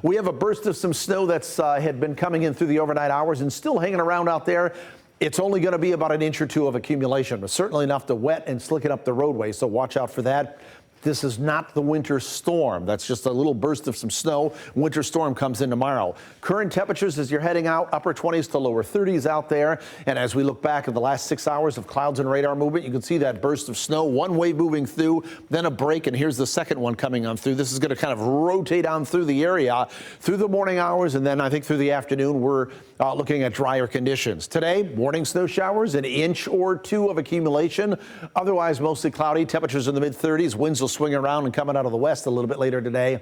We have a burst of some snow that's had been coming in through the overnight hours and still hanging around out there. It's only going to be about an inch or two of accumulation, but certainly enough to wet and slicken up the roadway, so watch out for that. This is not the winter storm. That's just a little burst of some snow. Winter storm comes in tomorrow. Current temperatures as you're heading out, upper 20s to lower 30s out there. And as we look back at the last 6 hours of clouds and radar movement, you can see that burst of snow, one wave moving through, then a break, and here's the second one coming on through. This is going to kind of rotate on through the area through the morning hours, and then I think through the afternoon, we're looking at drier conditions. Today, morning snow showers, an inch or two of accumulation. Otherwise, mostly cloudy. Temperatures in the mid-30s. Winds will swing around and coming out of the west a little bit later today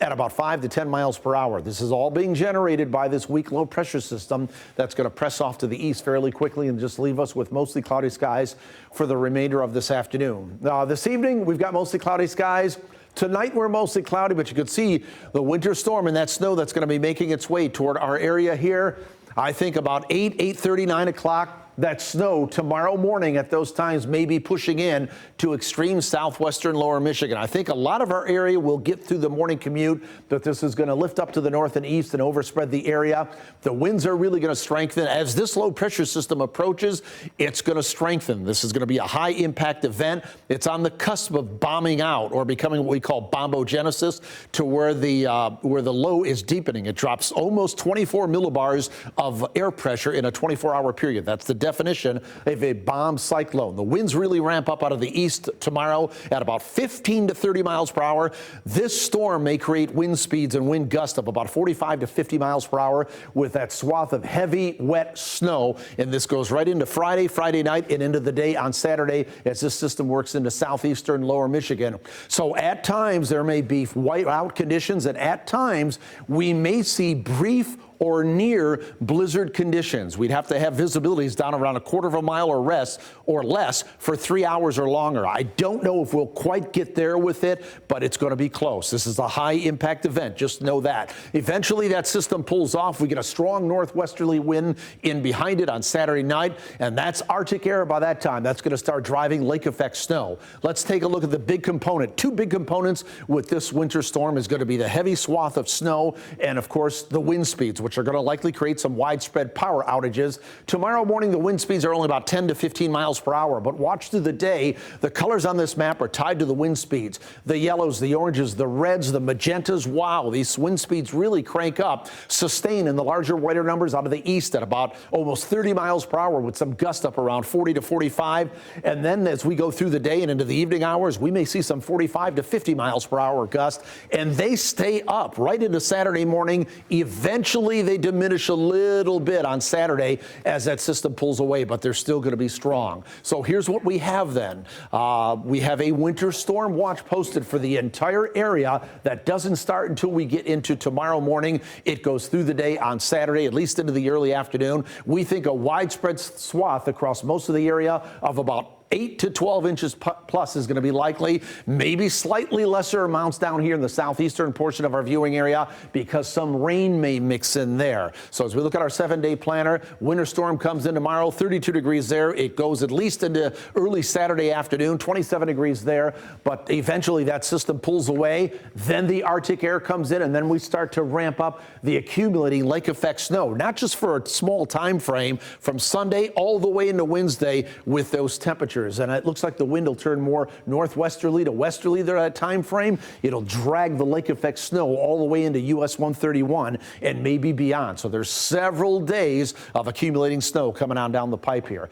at about 5 to 10 miles per hour. This is all being generated by this weak low pressure system that's going to press off to the east fairly quickly and just leave us with mostly cloudy skies for the remainder of this afternoon. This evening, we've got mostly cloudy skies. Tonight, we're mostly cloudy, but you could see the winter storm and that snow that's going to be making its way toward our area here. I think about 8:30, 9 o'clock. That snow tomorrow morning at those times may be pushing in to extreme southwestern lower Michigan. I think a lot of our area will get through the morning commute, but this is going to lift up to the north and east and overspread the area. The winds are really going to strengthen. As this low pressure system approaches, it's going to strengthen. This is going to be a high impact event. It's on the cusp of bombing out or becoming what we call bombogenesis, to where the low is deepening. It drops almost 24 millibars of air pressure in a 24-hour period. That's the definition of a bomb cyclone. The winds really ramp up out of the east tomorrow at about 15 to 30 miles per hour. This storm may create wind speeds and wind gusts of about 45 to 50 miles per hour with that swath of heavy, wet snow. And this goes right into Friday night and into the day on Saturday as this system works into southeastern lower Michigan. So at times there may be whiteout conditions, and at times we may see brief or near blizzard conditions. We'd have to have visibilities down around a quarter of a mile or less for 3 hours or longer. I don't know if we'll quite get there with it, but it's going to be close. This is a high impact event. Just know that. Eventually that system pulls off. We get a strong northwesterly wind in behind it on Saturday night, and that's Arctic air by that time. That's going to start driving lake effect snow. Let's take a look at the big component. Two big components with this winter storm is going to be the heavy swath of snow and, of course, the wind speeds, which are going to likely create some widespread power outages. Tomorrow morning, the wind speeds are only about 10 to 15 miles per hour, but watch through the day. The colors on this map are tied to the wind speeds. The yellows, the oranges, the reds, the magentas. Wow, these wind speeds really crank up, sustain in the larger, whiter numbers out of the east at about almost 30 miles per hour with some gust up around 40 to 45. And then as we go through the day and into the evening hours, we may see some 45 to 50 miles per hour gust, and they stay up right into Saturday morning. Eventually, they diminish a little bit on Saturday as that system pulls away, but they're still going to be strong. So here's what we have then. We have a winter storm watch posted for the entire area that doesn't start until we get into tomorrow morning. It goes through the day on Saturday, at least into the early afternoon. We think a widespread swath across most of the area of about 8 to 12 inches plus is going to be likely. Maybe slightly lesser amounts down here in the southeastern portion of our viewing area because some rain may mix in there. So as we look at our 7-day planner, winter storm comes in tomorrow, 32 degrees there. It goes at least into early Saturday afternoon, 27 degrees there. But eventually that system pulls away. Then the Arctic air comes in, and then we start to ramp up the accumulating lake effect snow, not just for a small time frame from Sunday all the way into Wednesday with those temperatures. And it looks like the wind will turn more northwesterly to westerly there at that time frame. It'll drag the lake effect snow all the way into US 131 and maybe beyond. So there's several days of accumulating snow coming on down the pipe here.